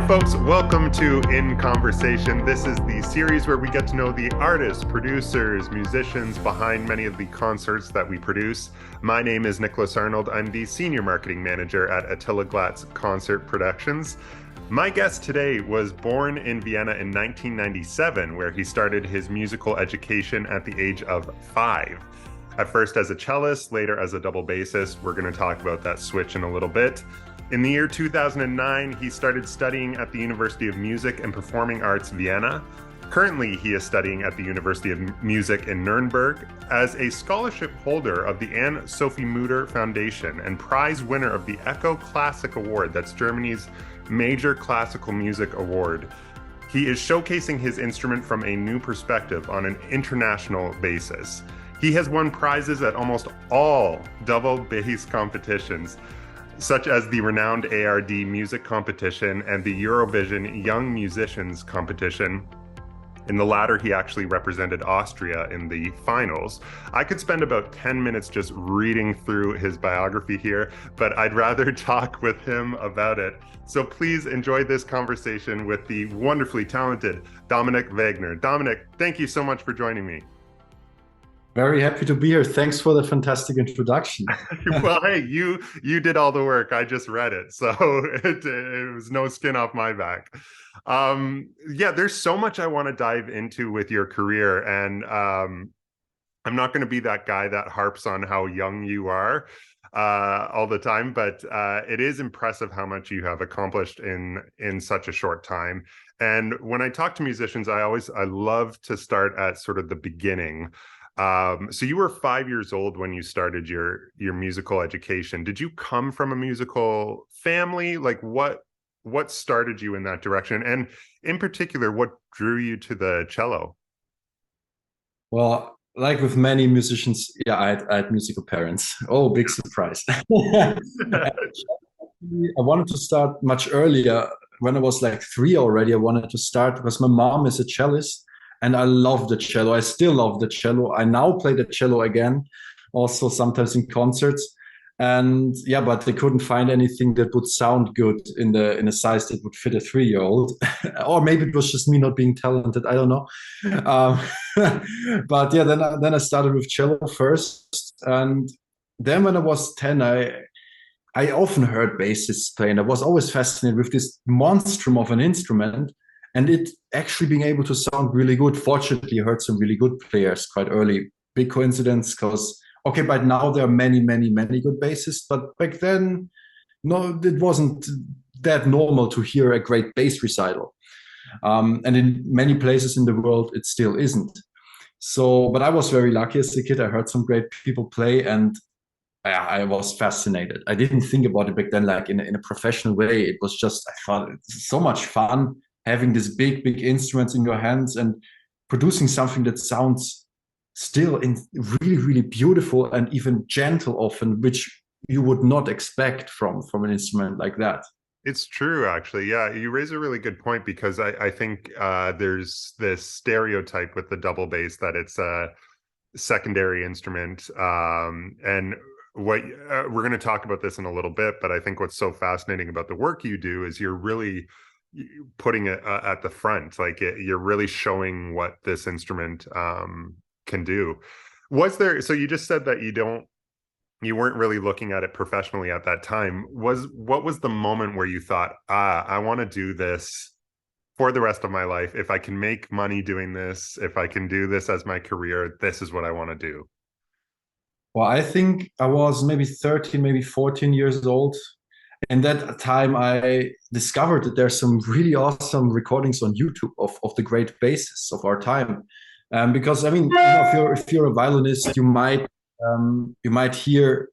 Hi, folks. Welcome to In Conversation. This is the series where we get to know the artists, producers, musicians behind many of the concerts that we produce. My name is Nicholas Arnold. I'm the Senior Marketing Manager at Attila Glatz Concert Productions. My guest today was born in Vienna in 1997, where he started his musical education at the age of 5. At first as a cellist, later as a double bassist. We're going to talk about that switch in a little bit. In the year 2009, he started studying at the University of Music and Performing Arts, Vienna. Currently, he is studying at the University of Music in Nuremberg as a scholarship holder of the Anne-Sophie Mutter Foundation and prize winner of the Echo Classic Award. That's Germany's major classical music award. He is showcasing his instrument from a new perspective on an international basis. He has won prizes at almost all double bass competitions, such as the renowned ARD Music Competition and the Eurovision Young Musicians Competition. In the latter, he actually represented Austria in the finals. I could spend about 10 minutes just reading through his biography here, but I'd rather talk with him about it. So please enjoy this conversation with the wonderfully talented Dominik Wagner. Dominik, thank you so much for joining me. Very happy to be here. Thanks for the fantastic introduction. Well, hey, you did all the work. I just read it, so it was no skin off my back. Yeah, there's so much I want to dive into with your career, and I'm not going to be that guy that harps on how young you are all the time, but it is impressive how much you have accomplished in such a short time. And when I talk to musicians, I love to start at sort of the beginning. So you were 5 years old when you started your musical education. Did you come from a musical family? Like what started you in that direction? And in particular, what drew you to the cello? Well, like with many musicians, yeah, I had musical parents. Oh, big surprise. I wanted to start much earlier. When I was like 3 already, I wanted to start because my mom is a cellist. And I love the cello. I still love the cello. I now play the cello again, also sometimes in concerts. And yeah, but they couldn't find anything that would sound good in a size that would fit a 3-year-old. Or maybe it was just me not being talented. I don't know. Um, but yeah, then I started with cello first, and then when I was 10, I often heard bassists play, and I was always fascinated with this monstrum of an instrument. And it actually being able to sound really good. Fortunately, I heard some really good players quite early. Big coincidence because, okay, by now there are many, many, many good bassists. But back then, no, it wasn't that normal to hear a great bass recital. And in many places in the world, it still isn't. So, but I was very lucky as a kid. I heard some great people play, and I was fascinated. I didn't think about it back then like in a professional way. It was just, I thought it's so much fun having these big, big instruments in your hands and producing something that sounds still really, really beautiful and even gentle often, which you would not expect from an instrument like that. It's true, actually. Yeah, you raise a really good point because I think there's this stereotype with the double bass that it's a secondary instrument. And what we're going to talk about this in a little bit, but I think what's so fascinating about the work you do is you're really putting it at the front, like you're really showing what this instrument can do. So you just said that you weren't really looking at it professionally at that time. What was the moment where you thought, I want to do this for the rest of my life? If I can make money doing this, if I can do this as my career, this is what I want to do. Well, I think I was maybe 13, maybe 14 years old. And that time I discovered that there's some really awesome recordings on YouTube of the great bassists of our time. Because I mean, if you're a violinist, you might hear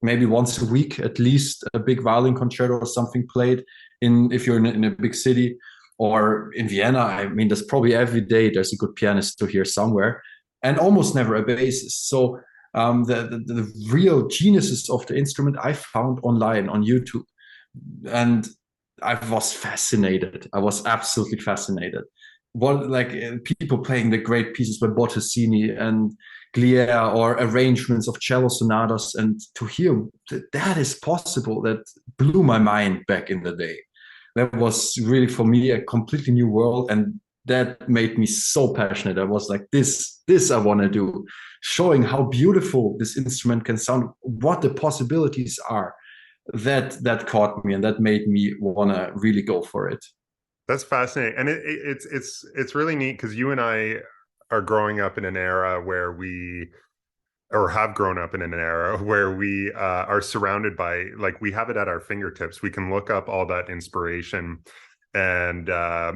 maybe once a week at least a big violin concerto or something played if you're in a big city or in Vienna. I mean, there's probably every day there's a good pianist to hear somewhere, and almost never a bassist. So the real geniuses of the instrument I found online on YouTube. And I was fascinated. I was absolutely fascinated. People playing the great pieces by Bottesini and Glier, or arrangements of cello sonatas, and to hear that is possible, that blew my mind back in the day. That was really for me a completely new world, and that made me so passionate. I was like, this I want to do, showing how beautiful this instrument can sound, what the possibilities are. That caught me, and that made me want to really go for it. That's fascinating, and it's really neat because you and I are growing up in an era where we, or have grown up in an era where we are surrounded by, like, we have it at our fingertips. We can look up all that inspiration and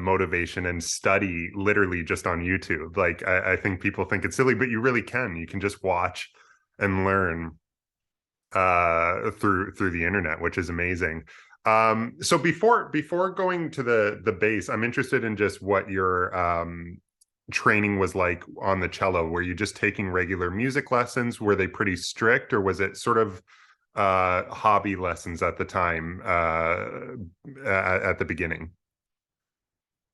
motivation and study literally just on YouTube. Like, I think people think it's silly, but you really can. You can just watch and learn through the internet, which is amazing. So before going to the bass, I'm interested in just what your training was like on the cello. Were you just taking regular music lessons? Were they pretty strict, or was it sort of hobby lessons at the time, at the beginning?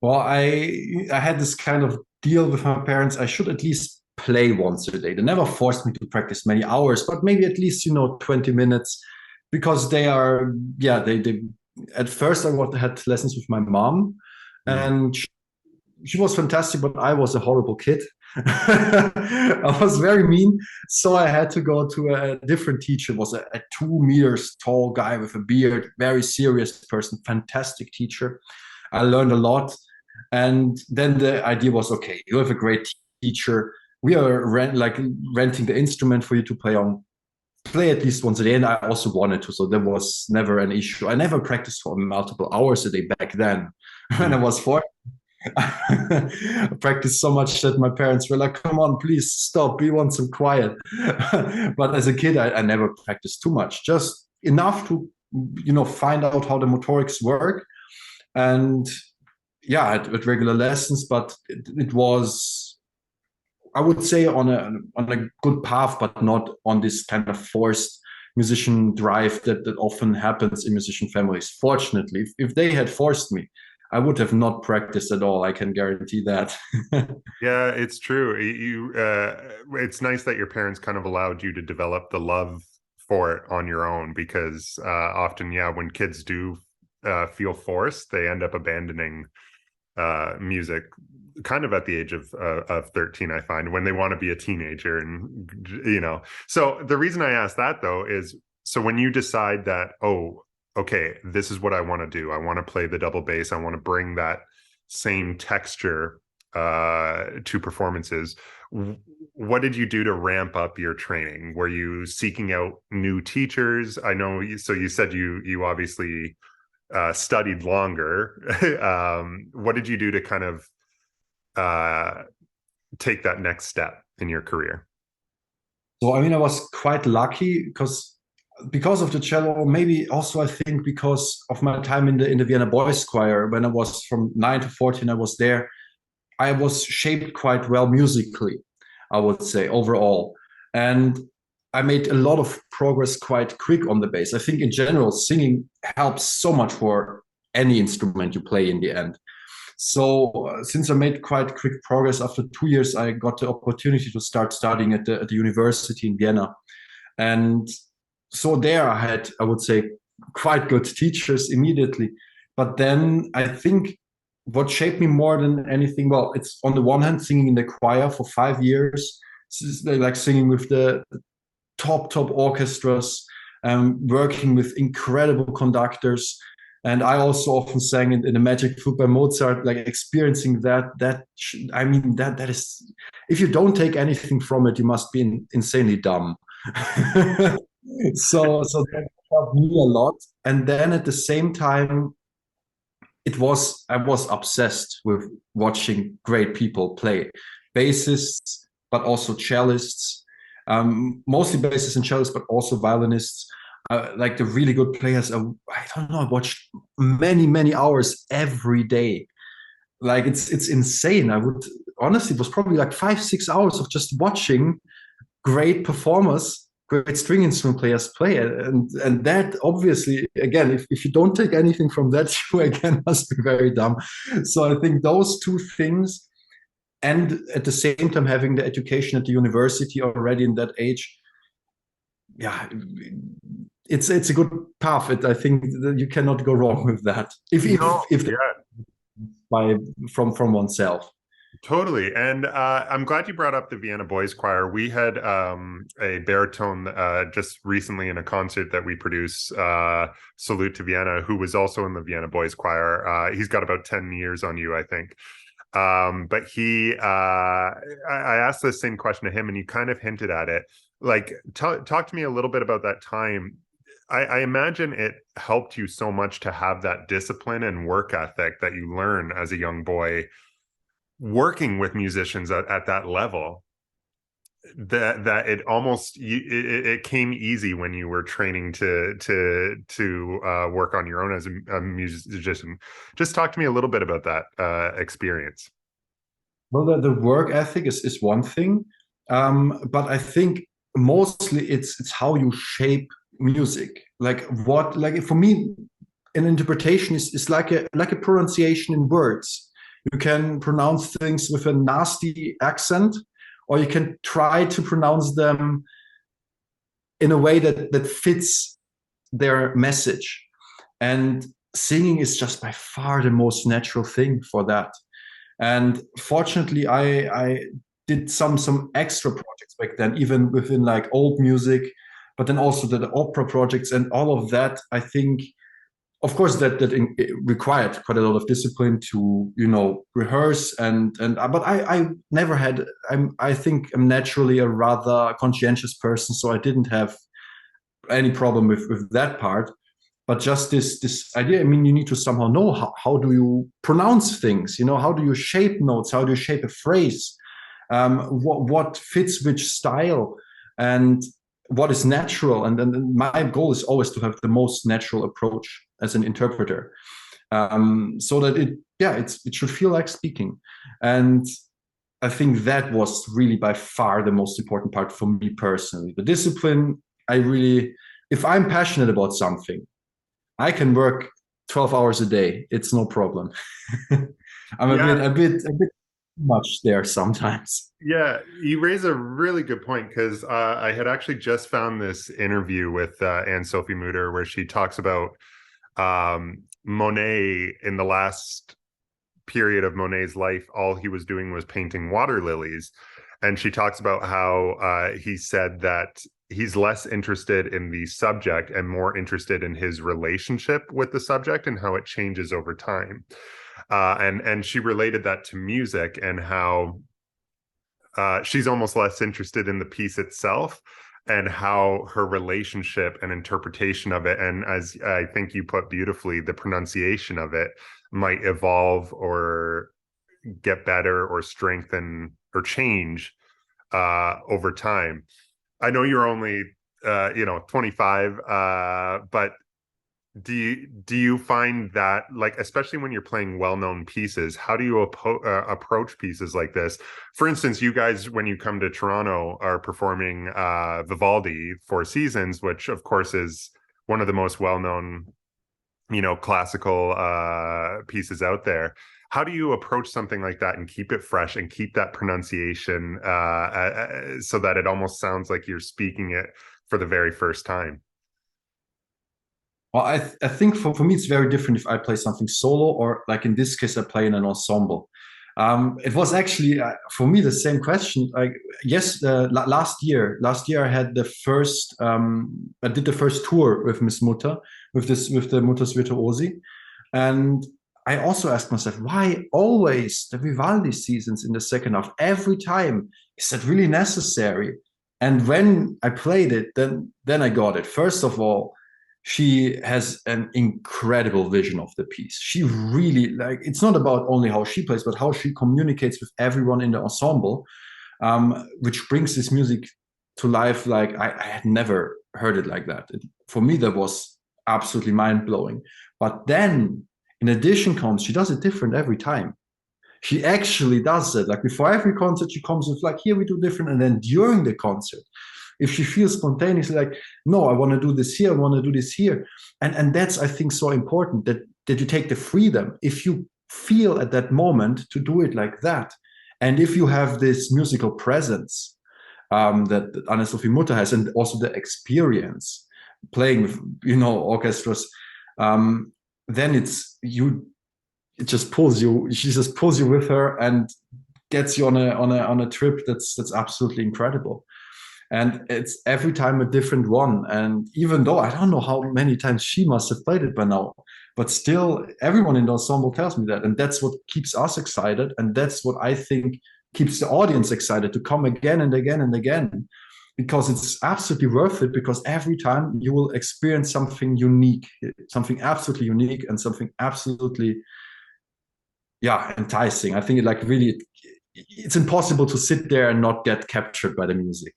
Well, I had this kind of deal with my parents. I should at least play once a day. They never forced me to practice many hours, but maybe at least 20 minutes, because they are, yeah, they at first had lessons with my mom, and she was fantastic, but I was a horrible kid. I was very mean, so I had to go to a different teacher. It was a 2 meters tall guy with a beard, very serious person, fantastic teacher. I learned a lot. And then the idea was, okay, you have a great teacher. We are renting the instrument for you to play on. Play at least once a day. And I also wanted to, so there was never an issue. I never practiced for multiple hours a day back then. When I was 4, I practiced so much that my parents were like, come on, please stop. We want some quiet. But as a kid, I never practiced too much, just enough to, find out how the motorics work. And yeah, at regular lessons, but it was, I would say, on a good path, but not on this kind of forced musician drive that often happens in musician families. Fortunately, if they had forced me, I would have not practiced at all. I can guarantee that. Yeah, it's true. It's nice that your parents kind of allowed you to develop the love for it on your own, because often, yeah, when kids do feel forced, they end up abandoning music kind of at the age of 13, I find, when they want to be a teenager. And so the reason I ask that, though, is, so when you decide that, oh, okay, this is what I want to do, I want to play the double bass, I want to bring that same texture to performances, what did you do to ramp up your training? Were you seeking out new teachers? I know, so you said you obviously studied longer. What did you do to kind of take that next step in your career? So, I mean, I was quite lucky because of the cello, maybe also I think because of my time in the Vienna Boys Choir. When I was from 9 to 14, I was there. I was shaped quite well musically, I would say, overall. And I made a lot of progress quite quick on the bass. I think in general, singing helps so much for any instrument you play in the end. So since I made quite quick progress, after 2 years, I got the opportunity to start studying at the university in Vienna. And so there I would say, quite good teachers immediately. But then I think what shaped me more than anything, well, it's on the one hand, singing in the choir for 5 years, like singing with the top orchestras, working with incredible conductors. And I also often sang in the Magic Flute by Mozart, like experiencing that is, if you don't take anything from it, you must be insanely dumb. So that helped me a lot. And then at the same time, I was obsessed with watching great people play, bassists, but also cellists, mostly bassists and cellists, but also violinists. Like the really good players, I don't know, I watched many hours every day. Like it's insane. I would honestly, it was probably like 5-6 hours of just watching great performers, great string instrument players play. And that obviously, again, if you don't take anything from that, you again must be very dumb. So I think those two things, and at the same time having the education at the university already in that age, yeah, it's a good path. I think that you cannot go wrong with that. No, If yeah. by from oneself. Totally. And I'm glad you brought up the Vienna Boys Choir. We had a baritone just recently in a concert that we produce, Salute to Vienna, who was also in the Vienna Boys Choir. He's got about 10 years on you, I think. But I asked the same question to him, and you kind of hinted at it. Like, talk to me a little bit about that time. I imagine it helped you so much to have that discipline and work ethic that you learn as a young boy working with musicians at that level, that it almost it came easy when you were training to work on your own as a musician. Just talk to me a little bit about that experience. Well, the work ethic is one thing, but I think mostly it's how you shape music. Like for me, an interpretation is like a pronunciation in words. You can pronounce things with a nasty accent, or you can try to pronounce them in a way that fits their message. And singing is just by far the most natural thing for that. And fortunately, I did some extra projects back then, even within like old music, but then also the opera projects and all of that. I think, of course, it required quite a lot of discipline to rehearse and but I never had. I think I'm naturally a rather conscientious person, so I didn't have any problem with that part. But just this idea, I mean, you need to somehow know how do you pronounce things, how do you shape notes, how do you shape a phrase, what fits which style, and what is natural. And then my goal is always to have the most natural approach as an interpreter, so that it should feel like speaking. And I think that was really by far the most important part for me personally. The discipline, if I'm passionate about something, I can work 12 hours a day. It's no problem. I'm a bit much there sometimes. Yeah, you raise a really good point, because I had actually just found this interview with Anne-Sophie Mutter where she talks about Monet. In the last period of Monet's life, all he was doing was painting water lilies. And she talks about how he said that he's less interested in the subject and more interested in his relationship with the subject and how it changes over time. And she related that to music, and how she's almost less interested in the piece itself and how her relationship and interpretation of it, and as I think you put beautifully, the pronunciation of it might evolve or get better or strengthen or change over time. I know you're only 25, but do you find that, like, especially when you're playing well-known pieces, how do you approach pieces like this? For instance, you guys, when you come to Toronto, are performing Vivaldi Four Seasons, which of course is one of the most well-known classical pieces out there. How do you approach something like that and keep it fresh and keep that pronunciation so that it almost sounds like you're speaking it for the very first time? Well, I think for me, it's very different if I play something solo, or like in this case, I play in an ensemble. It was actually for me the same question. Like, yes, last year I had the first. I did the first tour with Miss Mutter, with the Mutter Virtuosi, and I also asked myself, why always the Vivaldi seasons in the second half every time? Is that really necessary? And when I played it, then I got it. First of all, she has an incredible vision of the piece. She really, like, it's not about only how she plays, but how she communicates with everyone in the ensemble, which brings this music to life. Like, I had never heard it like that. For me, that was absolutely mind-blowing. But then, in addition, she does it different every time. She actually does it. Like, before every concert, she comes with like, here we do different. And then during the concert, if she feels spontaneously like, no, I want to do this here, I want to do this here. And that's, I think, so important that you take the freedom, if you feel at that moment, to do it like that. And if you have this musical presence that Anne-Sophie Mutter has, and also the experience, playing with, orchestras, then it just pulls you. She just pulls you with her and gets you on a trip that's absolutely incredible. And it's every time a different one. And even though I don't know how many times she must have played it by now, but still everyone in the ensemble tells me that. And that's what keeps us excited. And that's what I think keeps the audience excited to come again and again and again, because it's absolutely worth it, because every time you will experience something unique, something absolutely unique, and something absolutely, enticing. I think it's impossible to sit there and not get captured by the music.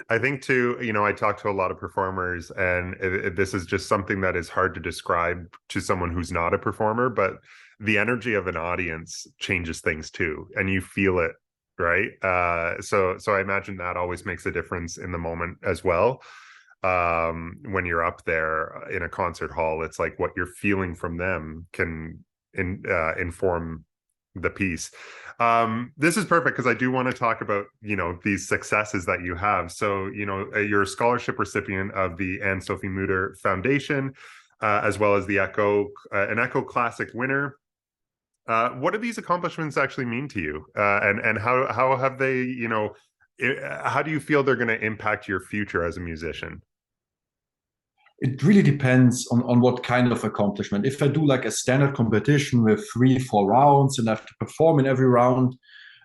I think too, I talk to a lot of performers, and this is just something that is hard to describe to someone who's not a performer, but the energy of an audience changes things too, and you feel it, right? So I imagine that always makes a difference in the moment as well. When you're up there in a concert hall, it's like what you're feeling from them can inform the piece. This is perfect because I do want to talk about, these successes that you have. So, you're a scholarship recipient of the Anne-Sophie Mutter Foundation, as well as the an Echo Classic winner. What do these accomplishments actually mean to you? And how have they, how do you feel they're going to impact your future as a musician? It really depends on what kind of accomplishment. If I do like a standard competition with 3-4 rounds and I have to perform in every round,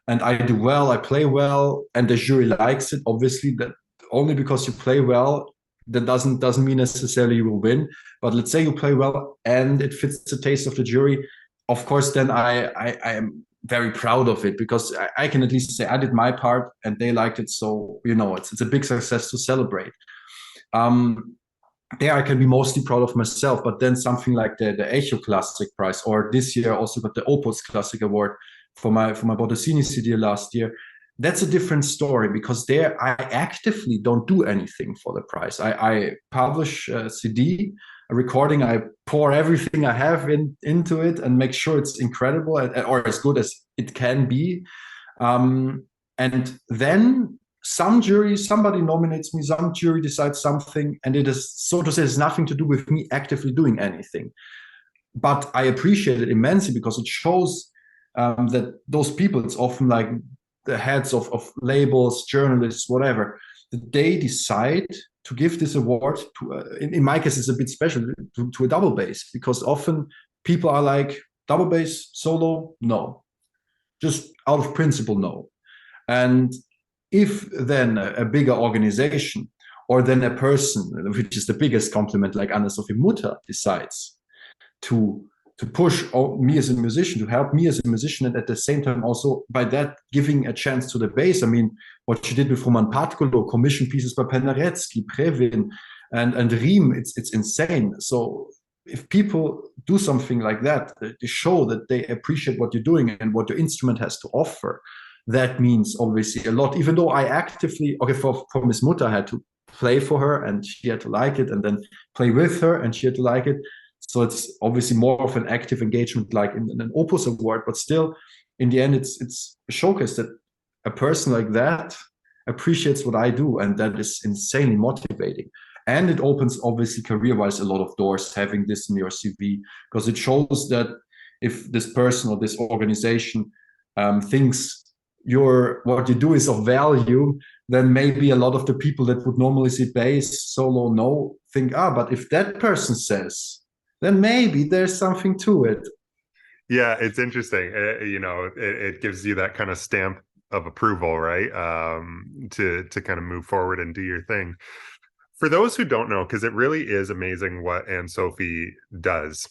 and I do well, I play well, and the jury likes it, obviously that only because you play well, that doesn't mean necessarily you will win. But let's say you play well and it fits the taste of the jury, of course, then I am very proud of it, because I can at least say I did my part and they liked it. So, it's a big success to celebrate. There I can be mostly proud of myself, but then something like the Echo Classic Prize, or this year also got the Opus Classic Award for my Bottesini CD last year. That's a different story, because there I actively don't do anything for the prize. I publish a CD, a recording, I pour everything I have into it and make sure it's incredible, or as good as it can be. And then somebody nominates me, some jury decides something, and it is, so to say, has nothing to do with me actively doing anything. But I appreciate it immensely, because it shows that those people, it's often like the heads of labels, journalists, whatever, that they decide to give this award to, in my case, it's a bit special, to a double bass, because often people are like, double bass, solo, no. Just out of principle, no. And if then a bigger organization, or then a person, which is the biggest compliment, like Anne-Sophie Mutter, decides to push me as a musician, to help me as a musician, and at the same time also by that giving a chance to the bass. I mean, what she did with Roman Patkolo, commission pieces by Penderecki, Previn, and Riem, it's insane. So if people do something like that, they show that they appreciate what you're doing and what your instrument has to offer. That means obviously a lot, even though I actively, for Miss Mutter, I had to play for her and she had to like it, and then play with her and she had to like it. So it's obviously more of an active engagement, like in an Opus Award, but still, in the end, it's a showcase that a person like that appreciates what I do, and that is insanely motivating. And it opens, obviously, career-wise, a lot of doors having this in your CV, because it shows that if this person or this organization thinks what you do is of value, then maybe a lot of the people that would normally see bass, solo, no, think, but if that person says, then maybe there's something to it. Yeah, it's interesting. It gives you that kind of stamp of approval, right? To kind of move forward and do your thing. For those who don't know, because it really is amazing what Anne-Sophie does.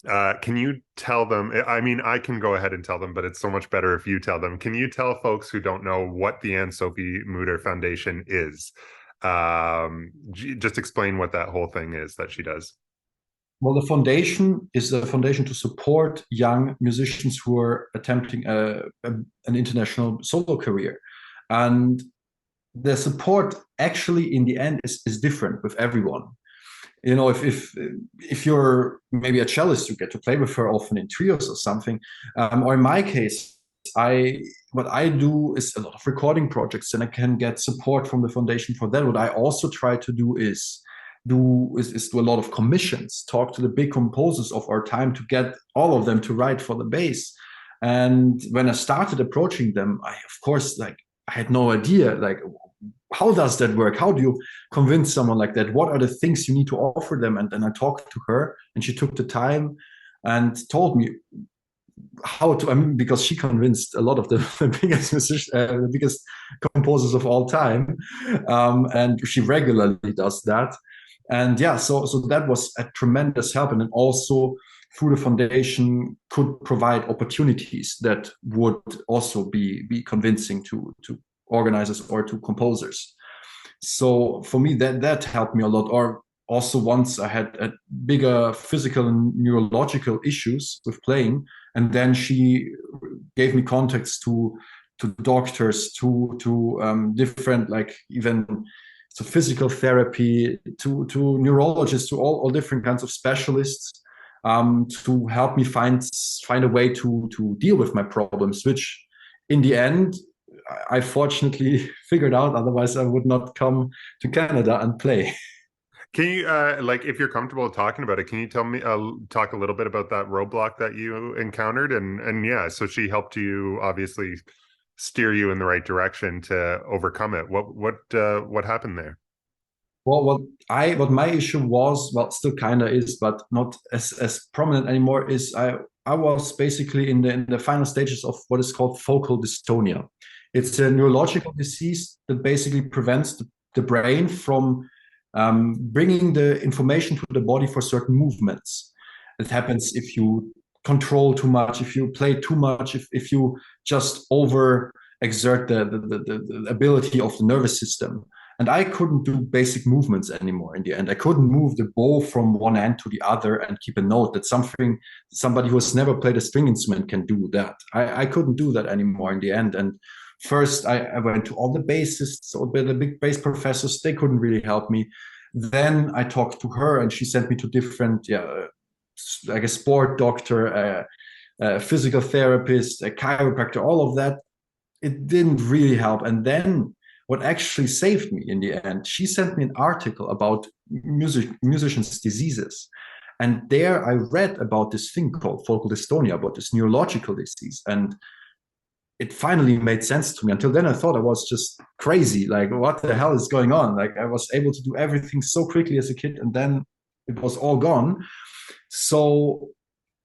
Can you tell them? I mean, I can go ahead and tell them, but it's so much better if you tell them. Can you tell folks who don't know what the Anne-Sophie Mutter Foundation is? Just explain what that whole thing is that she does. Well, the foundation is a foundation to support young musicians who are attempting an international solo career. And the support actually in the end is different with everyone. If you're maybe a cellist, you get to play with her often in trios or something. Or in my case, what I do is a lot of recording projects, and I can get support from the foundation for that. What I also try to do is do a lot of commissions, talk to the big composers of our time to get all of them to write for the bass. And when I started approaching them, I of course like I had no idea like how does that work? How do you convince someone like that? What are the things you need to offer them? And then I talked to her, and she took the time and told me how to. I mean, because she convinced a lot of the the biggest composers of all time, and she regularly does that. And yeah, so that was a tremendous help, and then also through the foundation could provide opportunities that would also be convincing to organizers or to composers. So for me, that helped me a lot. Or also once I had a bigger physical and neurological issues with playing, and then she gave me contacts to doctors, to different like even so physical therapy, to neurologists, to all different kinds of specialists, to help me find a way to deal with my problems, which in the end I fortunately figured out. Otherwise, I would not come to Canada and play. Can you, like, if you're comfortable talking about it, can you tell me, talk a little bit about that roadblock that you encountered? And yeah, so she helped you obviously steer you in the right direction to overcome it. What happened there? Well, what my issue was, well, still kind of is, but not as prominent anymore, is I was basically in the final stages of what is called focal dystonia. It's a neurological disease that basically prevents the brain from bringing the information to the body for certain movements. It happens if you control too much, if you play too much, if you just over exert the ability of the nervous system. And I couldn't do basic movements anymore in the end. I couldn't move the bow from one end to the other and keep a note. That somebody who has never played a string instrument can do that. I couldn't do that anymore in the end. And first I went to all the bassists, all the big bass professors. They couldn't really help me. Then I talked to her, and she sent me to different, like a sport doctor, a physical therapist, a chiropractor, all of that. It didn't really help. And then what actually saved me in the end, she sent me an article about musicians' diseases. And there I read about this thing called focal dystonia, about this neurological disease. And it finally made sense to me. Until then, I thought I was just crazy. Like, what the hell is going on? Like, I was able to do everything so quickly as a kid, and then it was all gone. So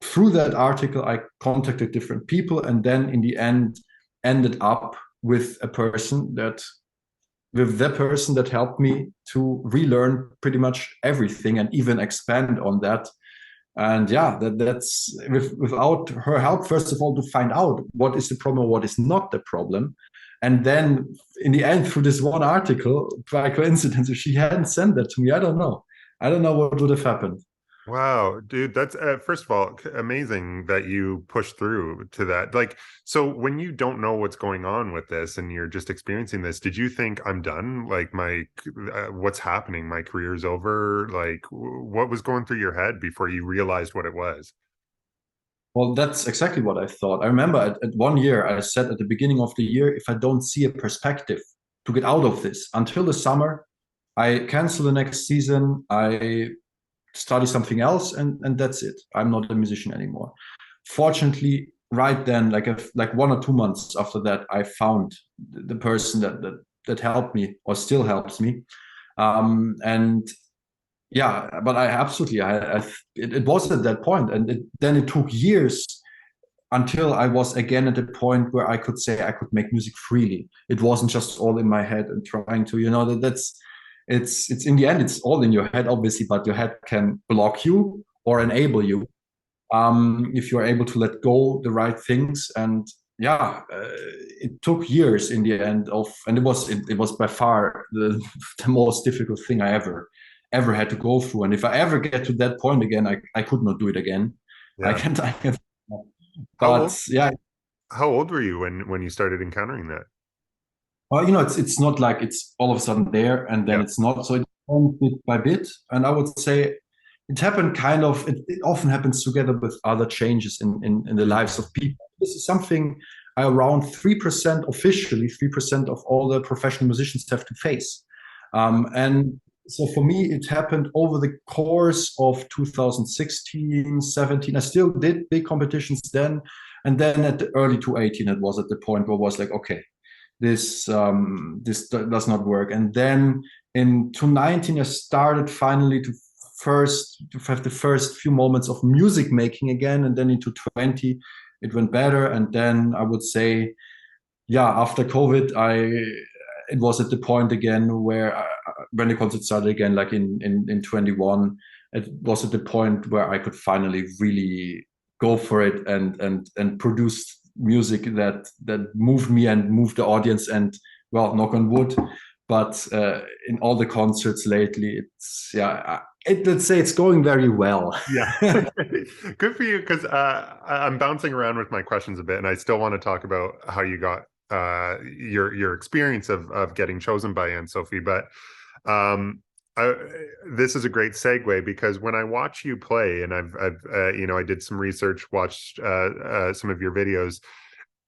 through that article, I contacted different people, and then in the end, ended up with the person that helped me to relearn pretty much everything and even expand on that. And yeah, that's without her help, first of all, to find out what is the problem, what is not the problem. And then in the end, through this one article, by coincidence, if she hadn't sent that to me, I don't know what would have happened. Wow, dude, that's first of all amazing that you pushed through to that. Like, so when you don't know what's going on with this and you're just experiencing this, did you think I'm done? Like, what's happening? My career's over? Like, what was going through your head before you realized what it was? Well, that's exactly what I thought. I remember at 1 year, I said at the beginning of the year, if I don't see a perspective to get out of this until the summer, I cancel the next season. I study something else, and that's it. I'm not a musician anymore. Fortunately, right then, like 1 or 2 months after that, I found the person that helped me or still helps me. And yeah, but I absolutely, it was at that point, and then it took years until I was again at the point where I could say I could make music freely. It wasn't just all in my head and trying to, it's in the end, it's all in your head, obviously, but your head can block you or enable you if you're able to let go the right things. And yeah, it took years in the end and it was by far the most difficult thing I ever had to go through. And if I ever get to that point again, I could not do it again. Yeah. I can't. How old, But yeah. how old were you when you started encountering that? Well, it's not like it's all of a sudden there and then Yeah. it's not. So it happened bit by bit. And I would say it happened it often happens together with other changes in the lives of people. This is something around 3%, officially 3% of all the professional musicians have to face. And So for me, it happened over the course of 2016, 17. I still did big competitions then. And then at the early 2018, it was at the point where I was like, okay, this does not work. And then in 2019, I started finally to have the first few moments of music making again. And then into 20, it went better. And then I would say, yeah, after COVID, it was at the point again where when the concert started again, like in 21, it was at the point where I could finally really go for it and produce music that moved me and moved the audience. And well, knock on wood, but in all the concerts lately, let's say it's going very well. Yeah. Good for you, because I'm bouncing around with my questions a bit, and I still want to talk about how you got your experience of getting chosen by Anne-Sophie. But this is a great segue, because when I watch you play, and I've I did some research, watched some of your videos,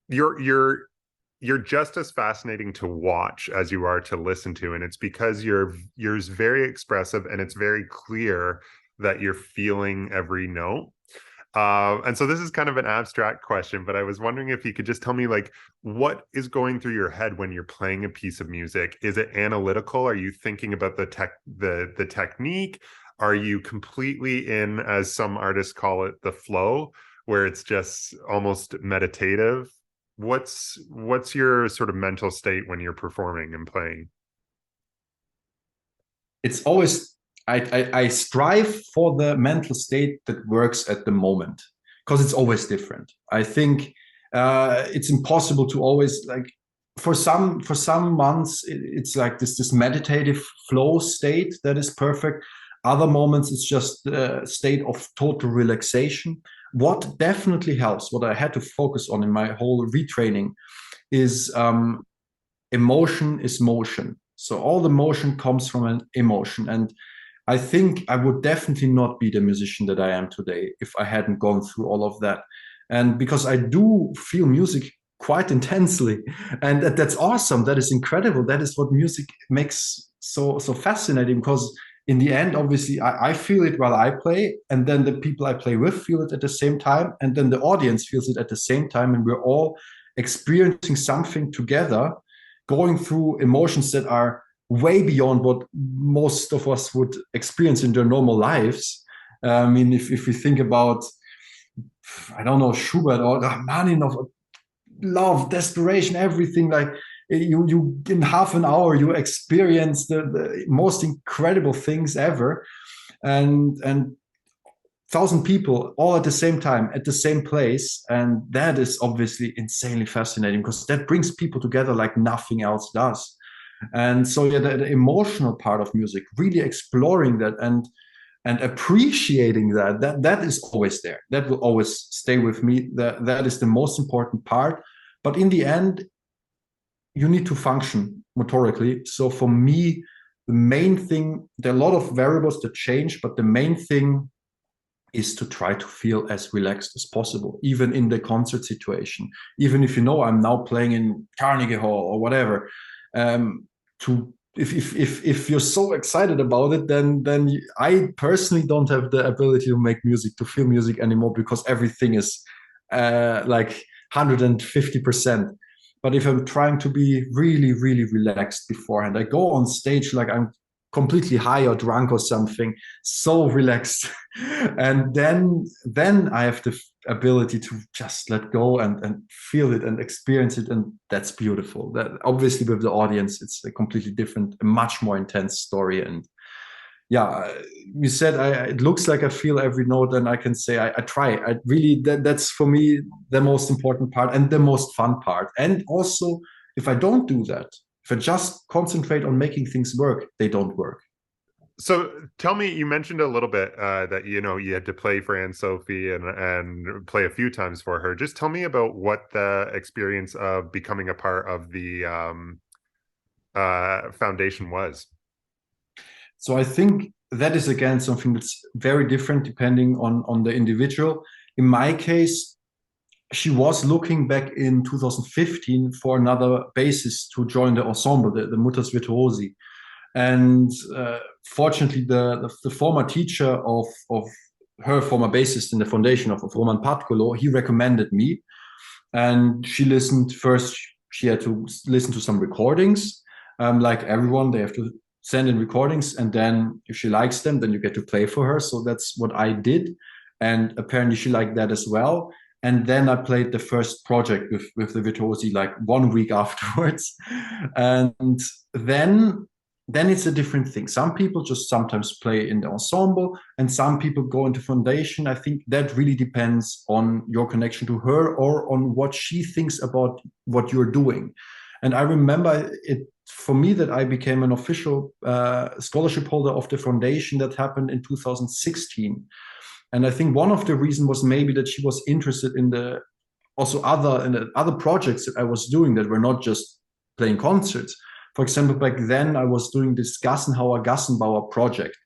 you're just as fascinating to watch as you are to listen to, and it's because yours very expressive, and it's very clear that you're feeling every note. And so this is kind of an abstract question, but I was wondering if you could just tell me, like, what is going through your head when you're playing a piece of music? Is it analytical? Are you thinking about the technique? Are you completely in, as some artists call it, the flow, where it's just almost meditative? What's your sort of mental state when you're performing and playing? It's always I strive for the mental state that works at the moment, because it's always different. I think it's impossible to always, like, for some months it's like this meditative flow state that is perfect. Other moments it's just a state of total relaxation. What definitely helps, what I had to focus on in my whole retraining, is emotion is motion. So all the motion comes from an emotion. And I think I would definitely not be the musician that I am today if I hadn't gone through all of that. And because I do feel music quite intensely, and that's awesome. That is incredible. That is what music makes so fascinating, because in the end, obviously, I feel it while I play, and then the people I play with feel it at the same time, and then the audience feels it at the same time, and we're all experiencing something together, going through emotions that are way beyond what most of us would experience in their normal lives. I mean, if we think about, I don't know, Schubert or Rachmaninoff, love, desperation, everything, like you in half an hour you experience the most incredible things ever, and 1,000 people all at the same time at the same place, and that is obviously insanely fascinating, because that brings people together like nothing else does. And so yeah, the emotional part of music, really exploring that and appreciating that is always there. That will always stay with me. That is the most important part. But in the end, you need to function motorically. So for me, the main thing, there are a lot of variables that change, but the main thing is to try to feel as relaxed as possible, even in the concert situation. Even if I'm now playing in Carnegie Hall or whatever, if you're so excited about it, then I personally don't have the ability to make music, to feel music anymore, because everything is like 150%. But if I'm trying to be really, really relaxed beforehand, I go on stage like I'm completely high or drunk or something, so relaxed. And then I have the ability to just let go and feel it and experience it. And that's beautiful. That obviously with the audience, it's a completely different, a much more intense story. And yeah, you said it looks like I feel every note, and I can say I try. I really, that's for me the most important part and the most fun part. And also, if I don't do that, if I just concentrate on making things work, they don't work. So tell me, you mentioned a little bit that you had to play for Anne-Sophie and play a few times for her. Just tell me about what the experience of becoming a part of the foundation was. So I think that is again something that's very different depending on the individual. In my case, she was looking back in 2015 for another bassist to join the ensemble, the Mutter Virtuosi. And fortunately, the former teacher of her former bassist in the foundation of Roman Patkolo, he recommended me. And she listened first. She had to listen to some recordings. Like everyone, they have to send in recordings, and then if she likes them, then you get to play for her. So that's what I did, and apparently she liked that as well. And then I played the first project with the Virtuosi like 1 week afterwards, and then it's a different thing. Some people just sometimes play in the ensemble, and some people go into foundation. I think that really depends on your connection to her or on what she thinks about what you're doing. And I remember it for me that I became an official scholarship holder of the foundation. That happened in 2016. And I think one of the reasons was maybe that she was interested in the other projects that I was doing that were not just playing concerts. For example, back then I was doing this Gassenbauer project.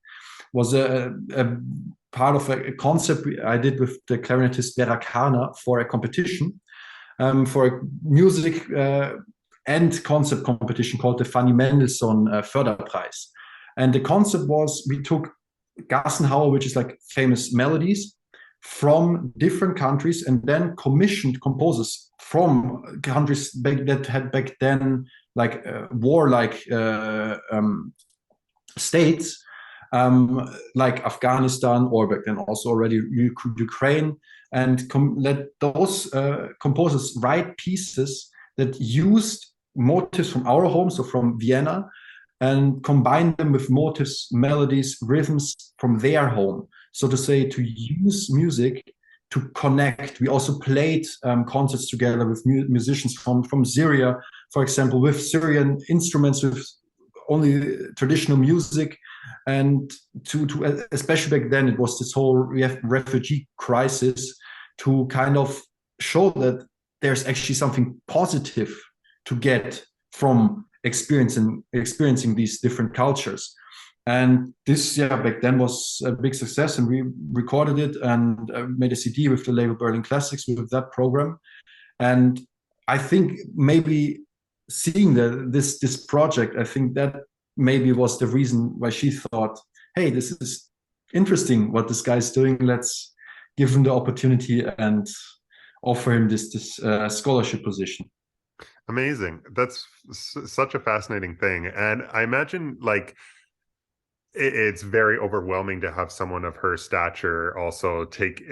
Was a part of a concept I did with the clarinetist Vera Karner for a competition, for a music and concept competition called the Fanny Mendelssohn Förderpreis. And the concept was we took Gassenhauer, which is like famous melodies from different countries, and then commissioned composers from countries that had back then like warlike states, like Afghanistan or back then also already Ukraine, and let those composers write pieces that used motifs from our home, so from Vienna, and combine them with motifs, melodies, rhythms from their home. So to say, to use music to connect. We also played concerts together with musicians from Syria, for example, with Syrian instruments, with only traditional music. And to especially back then, it was this whole refugee crisis, to kind of show that there's actually something positive to get from experiencing these different cultures. And this, back then was a big success, and we recorded it and made a CD with the label Berlin Classics with that program. And I think maybe seeing this project, I think that maybe was the reason why she thought, hey, this is interesting what this guy's doing. Let's give him the opportunity and offer him this scholarship position. Amazing. That's such a fascinating thing. And I imagine like it's very overwhelming to have someone of her stature also take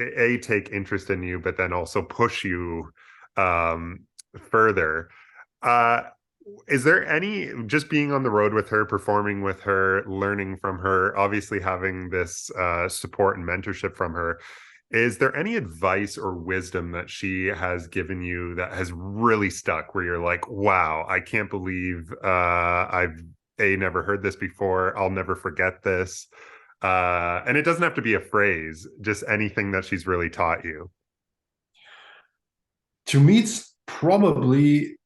interest in you, but then also push you further. Is there any, just being on the road with her, performing with her, learning from her, obviously having this support and mentorship from her, is there any advice or wisdom that she has given you that has really stuck, where you're like, wow, I can't believe I've never heard this before, I'll never forget this? And it doesn't have to be a phrase, just anything that she's really taught you. To me, it's probably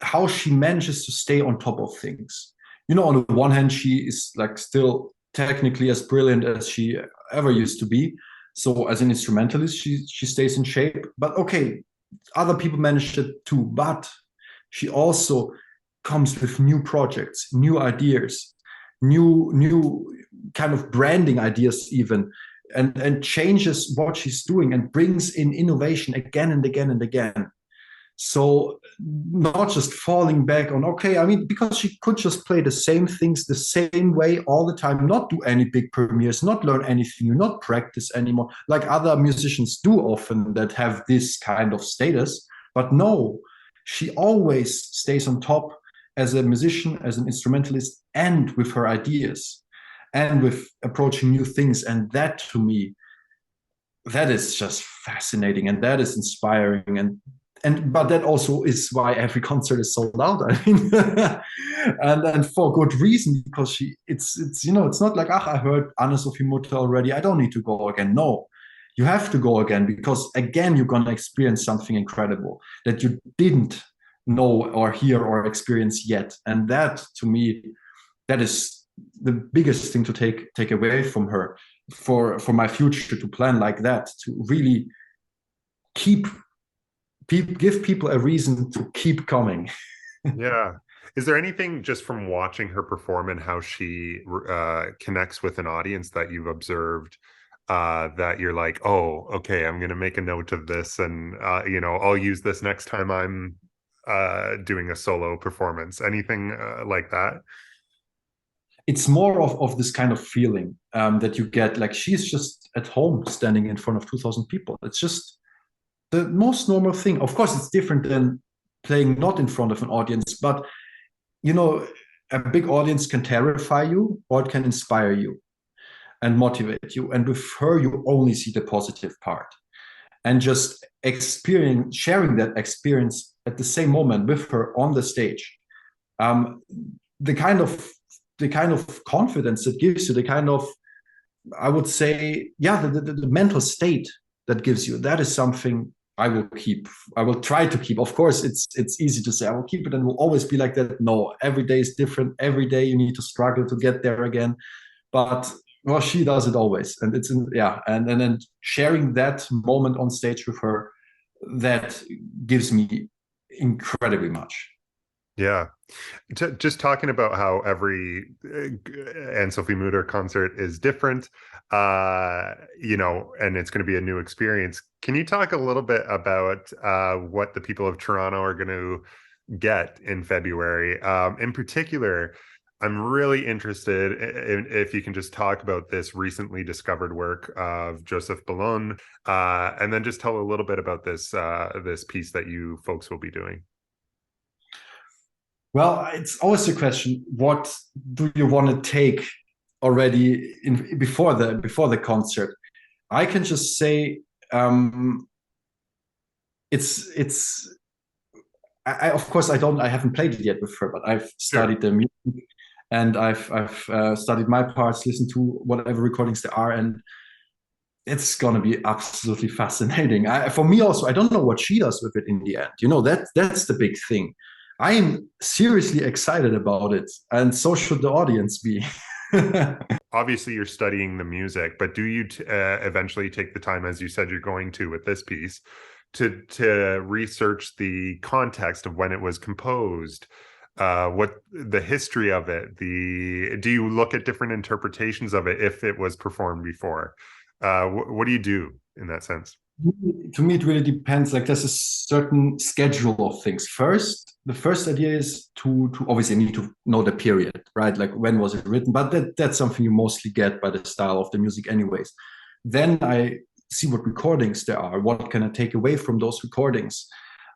how she manages to stay on top of things. You know, on the one hand, she is like still technically as brilliant as she ever used to be. So as an instrumentalist, she stays in shape. But okay, other people manage it too. But she also comes with new projects, new ideas, new kind of branding ideas even, and changes what she's doing and brings in innovation again and again and again. So not just falling back on, okay, I mean, because she could just play the same things the same way all the time, not do any big premieres, not learn anything new, not practice anymore, like other musicians do often that have this kind of status. But no, she always stays on top as a musician, as an instrumentalist, and with her ideas, and with approaching new things. And that, to me, that is just fascinating, and that is inspiring. But that also is why every concert is sold out. I mean, and for good reason, because it's you know, it's not like, I heard Anne-Sophie Mutter already, I don't need to go again. No, you have to go again, because again you're gonna experience something incredible that you didn't know or hear or experience yet. And that, to me, that is the biggest thing to take away from her for my future, to plan like that, to really give people a reason to keep coming. Yeah. Is there anything just from watching her perform and how she connects with an audience that you've observed that you're like, oh, okay, I'm going to make a note of this, and I'll use this next time I'm doing a solo performance? Anything like that? It's more of this kind of feeling that you get, like she's just at home standing in front of 2,000 people. It's just the most normal thing. Of course, it's different than playing not in front of an audience, but you know, a big audience can terrify you or it can inspire you and motivate you. And with her, you only see the positive part. And just sharing that experience at the same moment with her on the stage, um, the kind of confidence it gives you, the kind of, I would say, yeah, the mental state that gives you, that is something I will keep. I will try to keep. Of course, it's easy to say I will keep it and will always be like that. No, every day is different. Every day you need to struggle to get there again. But well, she does it always, and and then sharing that moment on stage with her, that gives me incredibly much. Yeah. Just talking about how every Anne-Sophie Mutter concert is different, and it's going to be a new experience. Can you talk a little bit about what the people of Toronto are going to get in February? In particular, I'm really interested if you can just talk about this recently discovered work of Joseph Boulogne, and then just tell a little bit about this piece that you folks will be doing. Well, it's always a question: what do you want to take already before the concert? I can just say it's. Of course I haven't played it yet with her, but I've studied the music and I've studied my parts, listened to whatever recordings there are, and it's gonna be absolutely fascinating. For me also, I don't know what she does with it in the end. That's the big thing. I'm seriously excited about it, and so should the audience be. Obviously, you're studying the music, but do you eventually take the time, as you said you're going to with this piece, to research the context of when it was composed, what the history of it? Do you look at different interpretations of it if it was performed before? What do you do in that sense? To me, it really depends. Like there's a certain schedule of things. The first idea is to obviously need to know the period, right? Like when was it written? But that's something you mostly get by the style of the music, anyways. Then I see what recordings there are. What can I take away from those recordings?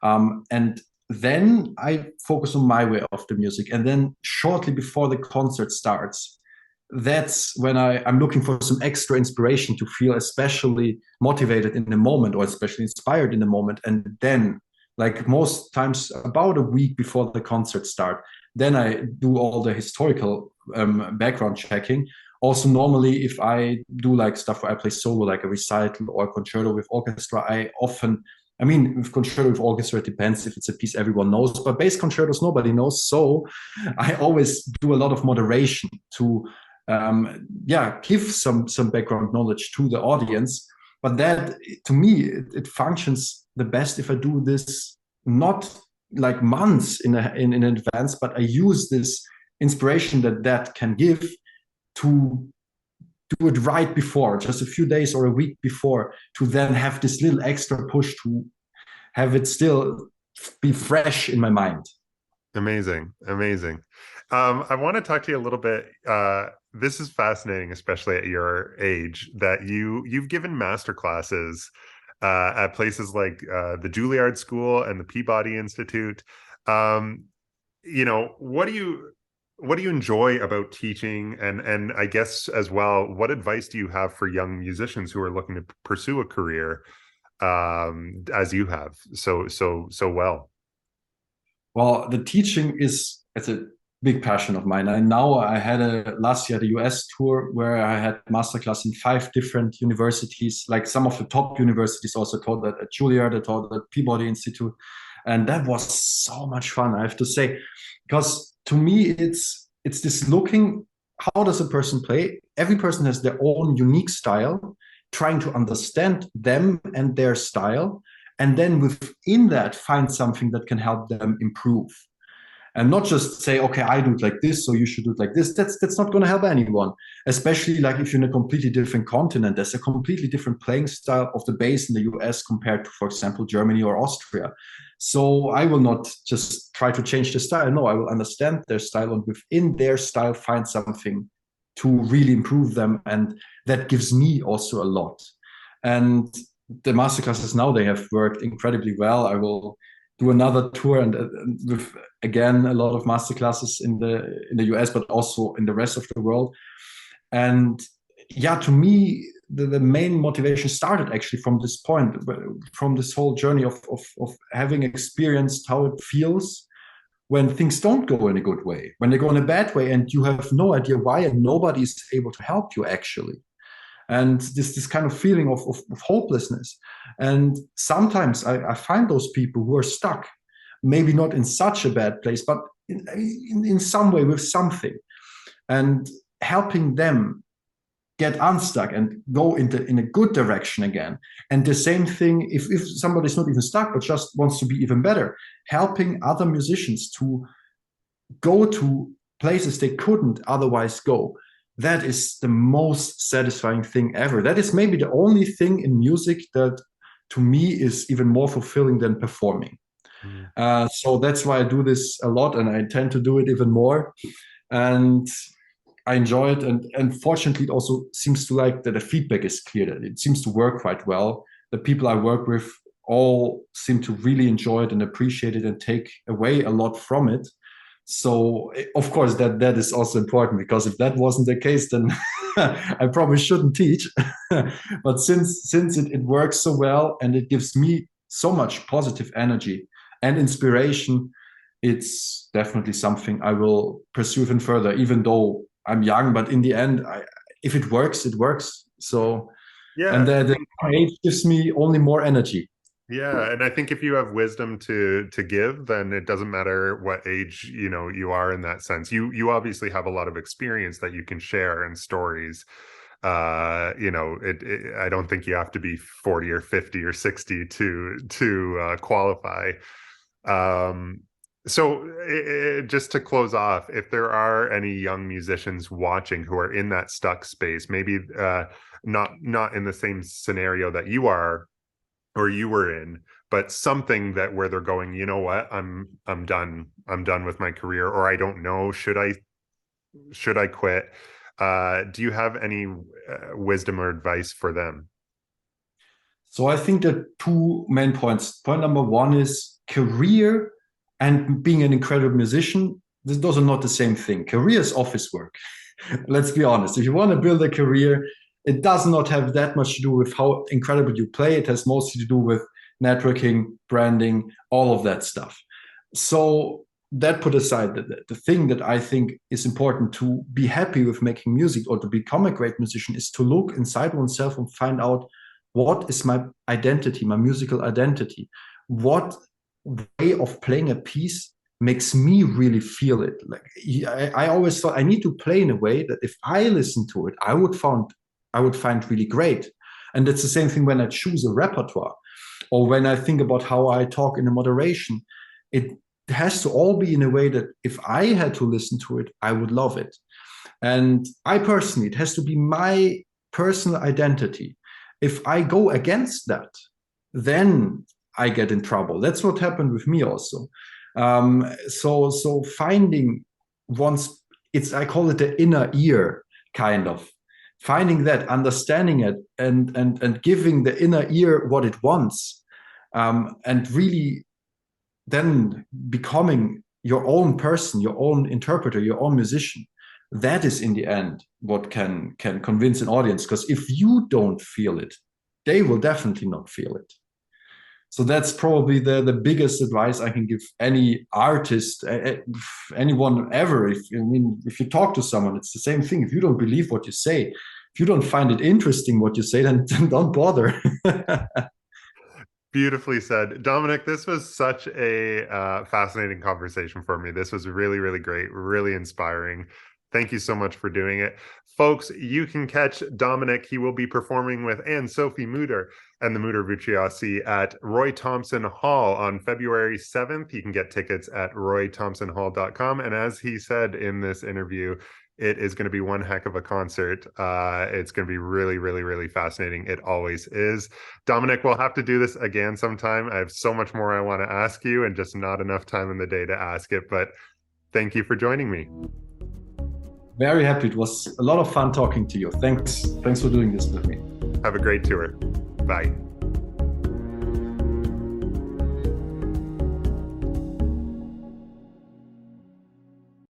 And then I focus on my way of the music. And then shortly before the concert starts, that's when I'm looking for some extra inspiration to feel especially motivated in the moment or especially inspired in the moment. And then, like most times, about a week before the concert start, then I do all the historical background checking. Also, normally, if I do like stuff where I play solo, like a recital or concerto with orchestra, with concerto with orchestra, it depends if it's a piece everyone knows, but bass concertos, nobody knows. So I always do a lot of moderation to give some background knowledge to the audience. But that, to me, it functions the best if I do this not like months in advance, but I use this inspiration that can give to do it right before, just a few days or a week before, to then have this little extra push to have it still be fresh in my mind. Amazing. I want to talk to you a little bit. This is fascinating, especially at your age, that you've given master classes at places like the Juilliard School and the Peabody Institute. What do you enjoy about teaching? And I guess as well, what advice do you have for young musicians who are looking to pursue a career as you have so well? Well, the teaching it's a big passion of mine. I had last year the US tour where I had masterclass in 5 different universities, like some of the top universities. Also taught at Juilliard, I taught at Peabody Institute, and that was so much fun, I have to say, because to me it's this looking, how does a person play? Every person has their own unique style, trying to understand them and their style, and then within that find something that can help them improve. and not just say, okay, I do it like this, so you should do it like this. That's not going to help anyone, especially like if you're in a completely different continent. There's a completely different playing style of the bass in the US compared to, for example, Germany or Austria. So I will not just try to change the style. No, I will understand their style and within their style find something to really improve them, and that gives me also a lot. And the masterclasses now, they have worked incredibly well. I will do another tour and with again a lot of masterclasses in the US, but also in the rest of the world. And yeah, to me, the main motivation started actually from this point, from this whole journey of having experienced how it feels when things don't go in a good way, when they go in a bad way, and you have no idea why, and nobody is able to help you actually. And this kind of feeling of hopelessness. And sometimes I find those people who are stuck, maybe not in such a bad place, but in some way with something, and helping them get unstuck and go in a good direction again. And the same thing, if somebody's not even stuck, but just wants to be even better, helping other musicians to go to places they couldn't otherwise go. That is the most satisfying thing ever. That is maybe the only thing in music that to me is even more fulfilling than performing. So that's why I do this a lot, and I intend to do it even more. And I enjoy it. And fortunately, it also seems to like that the feedback is clear, that it seems to work quite well. The people I work with all seem to really enjoy it and appreciate it and take away a lot from it. So of course that is also important, because if that wasn't the case, then I probably shouldn't teach. But since it works so well and it gives me so much positive energy and inspiration, it's definitely something I will pursue even further, even though I'm young. But in the end, if it works, it works. So Yeah, and the age gives me only more energy. yeah, and I think if you have wisdom to give, then it doesn't matter what age you are in that sense. You obviously have a lot of experience that you can share and stories. I don't think you have to be 40 or 50 or 60 to qualify. So just to close off, if there are any young musicians watching who are in that stuck space, maybe not in the same scenario that you are or you were in, but something that where they're going, you know what, I'm done with my career, or I don't know, should I quit? Do you have any wisdom or advice for them? So I think the two main points. Point number one is career and being an incredible musician. Those are not the same thing. Career is office work. Let's be honest. If you want to build a career, it does not have that much to do with how incredible you play. It has mostly to do with networking, branding, all of that stuff. So that put aside, the thing that I think is important to be happy with making music or to become a great musician is to look inside oneself and find out, what is my identity, my musical identity? What way of playing a piece makes me really feel it? Like I always thought I need to play in a way that if I listen to it, I would find really great. And it's the same thing when I choose a repertoire, or when I think about how I talk in a moderation. It has to all be in a way that if I had to listen to it, I would love it. And I personally, it has to be my personal identity. If I go against that, then I get in trouble. That's what happened with me also. So finding one's, I call it the inner ear, kind of finding that, understanding it, and giving the inner ear what it wants, and really then becoming your own person, your own interpreter, your own musician. That is in the end what can convince an audience, because if you don't feel it, they will definitely not feel it. So that's probably the biggest advice I can give any artist, anyone ever. If you talk to someone, it's the same thing. If you don't believe what you say, if you don't find it interesting what you say, then don't bother. Beautifully said. Dominik, this was such a fascinating conversation for me. This was really, really great, really inspiring. Thank you so much for doing it. Folks, you can catch Dominik. He will be performing with Anne-Sophie Mutter and the Mutter Virtuosi at Roy Thompson Hall on February 7th. You can get tickets at roythompsonhall.com. And as he said in this interview, it is going to be one heck of a concert. It's going to be really, really, really fascinating. It always is. Dominik, we'll have to do this again sometime. I have so much more I want to ask you and just not enough time in the day to ask it. But thank you for joining me. Very happy. It was a lot of fun talking to you. Thanks for doing this with me. Have a great tour. Bye.